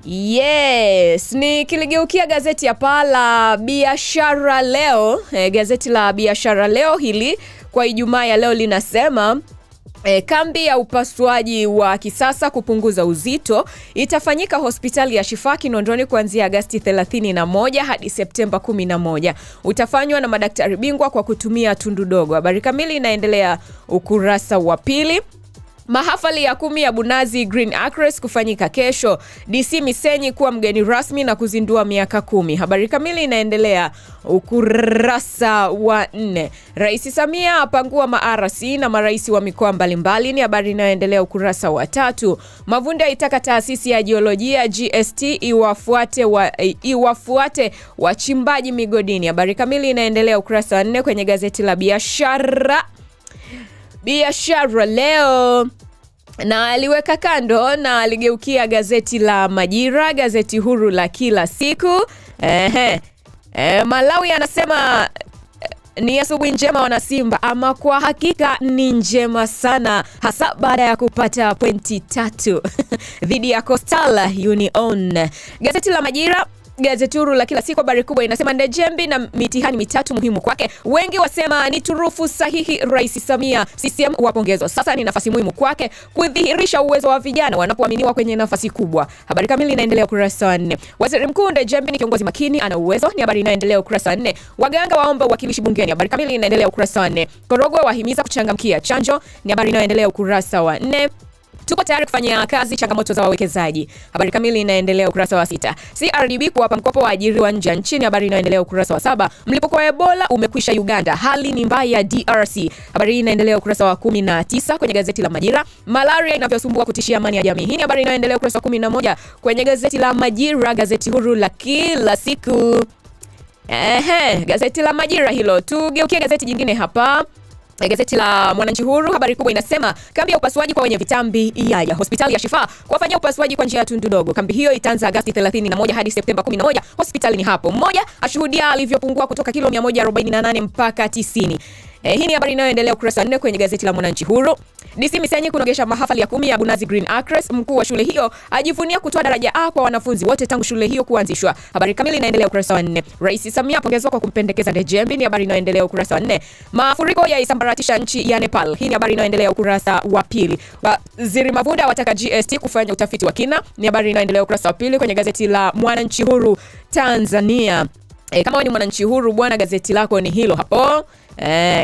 Yes, nikiligeukia gazeti ya la Biashara Leo. Gazeti la Biashara Leo hili kwa Ijumaa ya leo linasema kambi ya upasuaji wa kisasa kupunguza uzito itafanyika hospitali ya Shifaa Kinondoni kuanzia Agosti 31 hadi Septemba 11. Utafanywa na madaktari bingwa kwa kutumia tundu dogo. Habari kamili inaendelea ukurasa wa pili. Mahafali ya 10 ya Bunazi Green Acres kufanyika kesho. DC Misenyi kuwa mgeni rasmi na kuzindua miaka 10. Habari kamili inaendelea ukurasa wa 4. Rais Samia apangua ma-RC na marais wa mikoa mbalimbali, ni habari inayoendelea ukurasa wa 3. Mavunde itaka taasisi ya jiolojia GST iwafuate wachimbaji migodini. Habari kamili inaendelea ukurasa wa 4 kwenye gazeti la Biashara Leo. Na aliweka kando na aligeukia gazeti la Majira, gazeti huru la kila siku. Malawi anasema ni asubuhi njema wana Simba, ama kwa hakika ni njema sana, hasa baada ya kupata pointi 3 dhidi ya Coastal Union. Gazeti la Majira, gazeti huru la kila siku, habari kubwa inasema Ndejembi na mitihani mitatu muhimu kwake. Wengi wasema ni turufu sahihi Rais Samia. CCM wapongezwa. Sasa ni nafasi muhimu kwake kudhihirisha uwezo wa vijana wanapoaminiwa kwenye nafasi kubwa. Habari kamili inaendelea ukurasa wa 4. Waziri Mkuu Ndejembi ni kiongozi makini, ana uwezo, ni habari inaendelea ukurasa wa 4. Waganga waomba uwakilishi bungeni. Habari kamili inaendelea ukurasa wa 4. Korogwe wahimiza kuchangamkia chanjo, ni habari inaendelea ukurasa wa 4. Tupo tayari kufanya kazi changamoto za wawekezaji. Habari kamili inaendelea ukurasa wa 6. CRDB kuwapa mkopo waajiriwa nje nchini. Habari inaendelea ukurasa wa 7. Mlipuko wa Ebola umekwisha Uganda, hali ni mbaya DRC. Habari inaendelea ukurasa wa 19 kwenye gazeti la Majira. Malaria inavyosumbua kutishia amani ya jamii. Hii ni habari inaendelea ukurasa wa 11 kwenye gazeti la Majira, gazeti huru la kila siku. Gazeti la Majira hilo. Tugeukie gazeti jingine hapa. Gazeti la Mwananchi Huru, habari kubwa inasema kambi ya upasuaji kwa wenye vitambi ya hospitali ya Shifaa kuwafanyia upasuaji kwa njia ya tundu dogo. Kambi hiyo itaanza Agosti 31 hadi Septemba 11. Hospitali ni hapo. Mmoja ashuhudia alivyopungua kutoka kilo 148 mpaka 90. Hii ni habari inayoendelea ukurasa 4 kwenye gazeti la Mwananchi Huru. DC Misenyi kunogesha mahafali ya 10 ya Bunazi Green Acres. Mkuu wa shule hiyo ajivunia kutoa daraja A kwa wanafunzi wote tangu shule hiyo kuanzishwa. Habari kamili inaendelea ukurasa wa 4. Rais Samia apongezwa kwa kumpendekeza Ndejembi, ni habari inayoendelea ukurasa wa 4. Mafuriko yaisambaratisha nchi ya Nepal. Hii ni habari inayoendelea ukurasa wa 2. Waziri Mavunde wataka GST kufanya utafiti wa kina, ni habari inayoendelea ukurasa wa 2 kwenye gazeti la Mwananchi Huru Tanzania. Kama wewe ni Mwananchi Huru bwana, gazeti lako ni hilo hapo.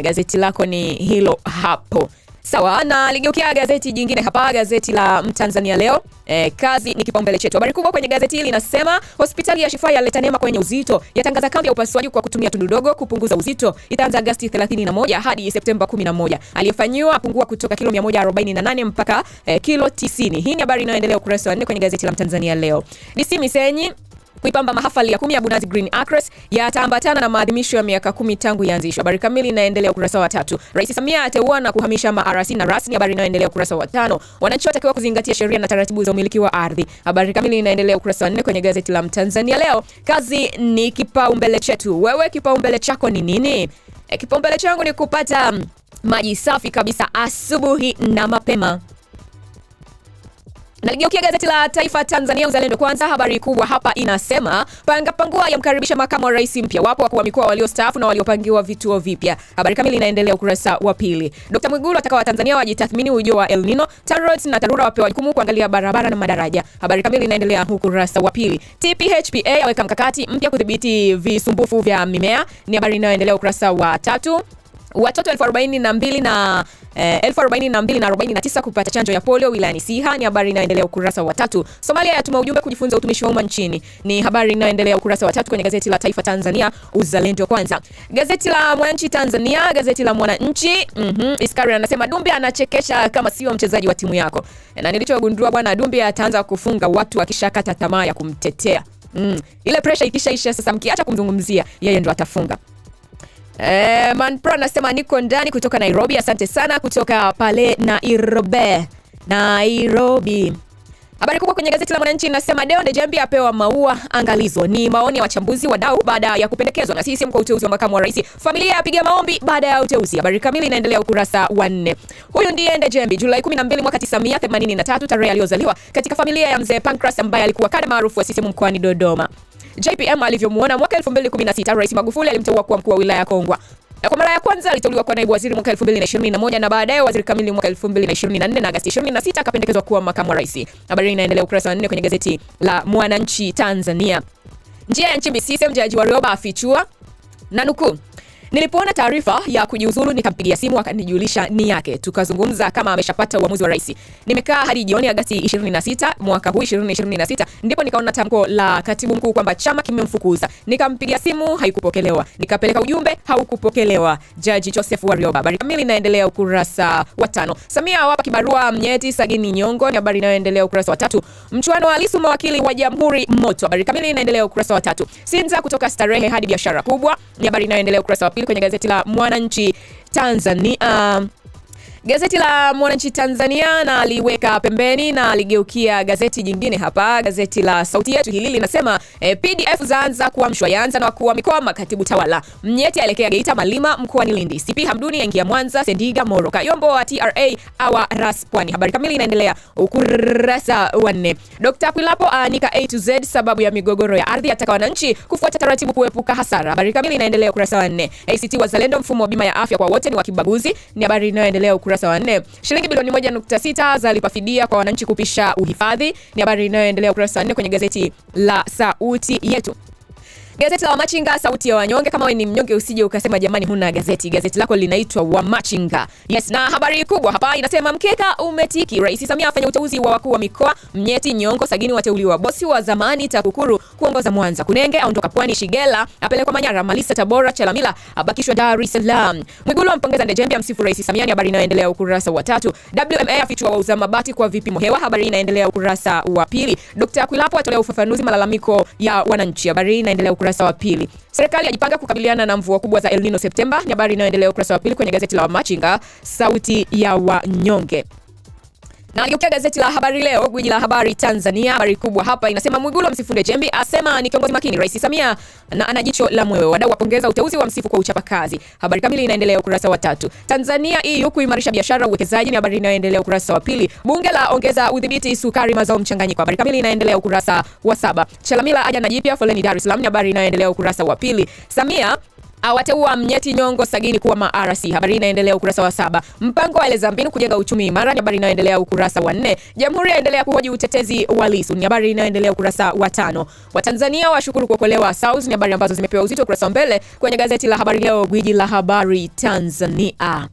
Gazeti lako ni hilo hapo. Sawa, na ligeukia gazeti jingine hapa, gazeti la Mtanzania Leo. Kazi ni kipaumbele chetu. Habari kubwa kwenye gazeti hili inasema hospitali ya Shifaa yaleta neema kwenye uzito, yatangaza kambi ya upasuaji kwa kutumia tundu dogo kupunguza uzito. Itaanza Agosti 31 hadi Septemba 11. Aliyefanyiwa apungua kutoka kilo 148 mpaka kilo 90. Hii ni habari inayoendelea ukurasa wa 4 kwenye gazeti la Mtanzania Leo. DC Misenyi kuipamba mahafali ya 10 ya Bunazi Green Acres yataambatana na maadhimisho ya miaka 10 tangu ianzishwe. Habari kamili inaendelea ukurasa wa 3. Rais Samia ateua na kuhamisha ma-RC na rasmi. Habari inaendelea ukurasa wa 5. Wananchi watakiwa kuzingatia sheria na taratibu za umiliki wa ardhi. Habari kamili inaendelea ukurasa wa 4 kwenye gazeti la Mtanzania Leo. Kazi ni kipaumbele chetu. Wewe kipaumbele chako ni nini? Kipaumbele changu ni kupata maji safi kabisa asubuhi na mapema. Naligeukia gazeti la Taifa Tanzania, Uzalendo Kwanza. Habari kubwa hapa inasema pangua yamkaribisha makamu wa rais mpya. Wapo wakuu wa mikoa waliostaafu na waliopangiwa vituo vipya. Habari kamili inaendelea ukurasa wa 2. Dr. Mwigulu ataka Watanzania wajitathmini ujio wa El Nino. TANROADS na TARURA wapewa jukumu kuangalia barabara na madaraja. Habari kamili inaendelea ukurasa wa 2. TPHPA yaweka mkakati mpya kudhibiti visumbufu vya mimea. Ni habari inayoendelea ukurasa wa 3. Watoto 42 na 49 kupata chanjo ya polio wilayani Siha, ni habari inayoendelea ukurasa wa 3. Somalia yatuma ujumbe kujifunza utumishi wa umma nchini, ni habari inayoendelea ukurasa wa 3 kwenye gazeti la Taifa Tanzania, Uzalendo Kwanza. Gazeti la Mwananchi Tanzania, gazeti la Mwananchi, Iskari anasema Dumbi anachekesha kama sio mchezaji wa timu yako. Na nilichogundua bwana, Dumbi ataanza kufunga watu akishakata tamaa ya kumtetea. Ile pressure ikishaisha sasa, mkiacha kumzungumzia yeye ndo atafunga. Manpro anasema niko ndani kutoka Nairobi. Asante sana kutoka pale Nairobi. Habari kubwa kwenye gazeti la Mwananchi inasema Deo Ndejembi apewa maua angalizo. Ni maoni ya wachambuzi wadau baada ya kupendekezwa na CCM kwa uteuzi wa makamu wa rais. Familia yapiga maombi baada ya uteuzi. Habari kamili inaendelea ukurasa wa 4. Huyu ndiye Ndejembi, Julai 12 mwaka 1983, tarehe aliyozaliwa, katika familia ya mzee Pancras ambaye alikuwa kada maarufu wa CCM mkoani Dodoma. JPM alivyomuona mwaka 2016, Rais Magufuli alimteua kuwa mkuu wa wilaya ya Kongwa. Kwa mara ya kwanza aliteuliwa kuwa naibu waziri mwaka 2021 na baadaye waziri kamili mwaka 2024 na Agosti 26 akapendekezwa kuwa makamu wa rais. Habari inaendelea ukurasa wa 4 kwenye gazeti la Mwananchi Tanzania. Njia ya Nchimbi, CCM Jaji Warioba afichua na nukuu: nilipoona taarifa ya kujiuzulu nikampigia simu akanijulisha ni yake. Tukazungumza kama ameshapata uamuzi wa rais. Nimekaa hadi jioni Agosti 26 mwaka huu 2026 ndipo nikaona tamko la katibu mkuu kwamba chama kimemfukuza. Nikampigia simu haikupokelewa. Nikapeleka ujumbe haukupokelewa. Jaji Joseph Warioba. Habari kamili inaendelea ukurasa wa 5. Samia awapa kibarua Mnyeti Sagini Nyongo, ni habari inayoendelea ukurasa wa 3. Mchuano wa Lissu mawakili wa Jamhuri moto. Habari kamili inaendelea ukurasa wa 3. Sinza kutoka starehe hadi biashara kubwa, ni habari inayoendelea ukurasa wa 2 kwenye gazeti la Mwananchi Tanzania. Gazeti la Mwananchi Tanzania na aliweka pembeni na aligeukia gazeti jingine hapa. Gazeti la Sauti Yetu hili linasema PDF zaanza kuamshwa, yaanza na wakuu wa mikoa, makatibu tawala. Mnyeti aelekea Geita, Malima mkoani Lindi. CP Hamduni yaingia Mwanza, Sendiga, Moro. Kayombo wa TRA awa ras Pwani. Habari kamili inaendelea ukurasa wa 4. Dr. Kwilapo aanika A to Z sababu ya migogoro ya ardhi, ataka wananchi kufuata taratibu kuepuka hasara. Habari kamili inaendelea ukurasa wa 4. ACT Wazalendo, mfumo wa bima ya afya kwa wote ni wa kibaguzi, ni habari inayoendelea ukurasa wa 4. Shilingi bilioni 1.6 zalipa fidia kwa wananchi kupisha uhifadhi, ni habari inayoendelea ukurasa wa 4 kwenye gazeti la Sauti Yetu. Gazeti la Wamachinga, sauti ya wanyonge. Kama wewe ni mnyonge usije ukasema jamani huna gazeti. Gazeti lako linaitwa Wamachinga. Yes, na habari kubwa hapa inasema mkeka umetiki. Rais Samia afanya uteuzi wa wakuu wa mikoa. Mnyeti, Nyongo, Sagini wateuliwa. Bosi wa zamani TAKUKURU kuongoza Mwanza. Kunenge aondoka Pwani, Shigela apelekwa Manyara, Malisa Tabora, Chalamila abakishwa Dar es Salaam. Mwigulu ampongeza Ndejembi, amsifu Rais Samia, ni habari inayoendelea ukurasa wa 3. WMA afichua wauza mabati kwa vipimo hewa, habari inaendelea ukurasa wa 2. Dr. Kwilapo atolea ufafanuzi malalamiko ya wananchi, habari inaendelea ukurasa wa 2. Serikali yajipanga kukabiliana na mvua kubwa za El Nino Septemba, ni habari inayoendelea ukurasa wa 2 kwenye gazeti la Wamachinga, sauti ya wanyonge. Na aliyokia gazeti la Habari Leo, gwiji la habari Tanzania, habari kubwa hapa inasema Mwigulu amsifu Ndejembi, asema ni kiongozi makini Rais Samia na ana jicho la moyo. Wadau wapongeza uteuzi wa msifu kwa uchapa kazi. Habari kamili inaendelea ukurasa wa 3. Tanzania EU kuimarisha biashara uwekezaji, ni habari inayoendelea ukurasa wa 2. Bunge la ongeza udhibiti sukari mazao mchanganyiko. Habari kamili inaendelea ukurasa wa 7. Chalamila aja na jipya foleni Dar es Salaam, ni habari inayoendelea ukurasa wa 2. Samia awateua Mnyeti, Nyongo, Sagini kuwa ma-RC. Habari inaendelea ukurasa wa 7. Mpango waeleza mbinu kujenga uchumi imara, ni habari inayoendelea ukurasa wa 4. Jamhuri yaendelea kuhoji utetezi wa Lissu, ni habari inayoendelea ukurasa wa 5. Watanzania washukuru kuokolewa South, ni habari ambazo zimepewa uzito ukurasa wa mbele kwenye gazeti la Habari Leo, gwiji la habari Tanzania.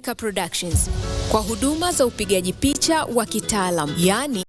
Productions kwa huduma za upigaji picha wa kitaalam, yani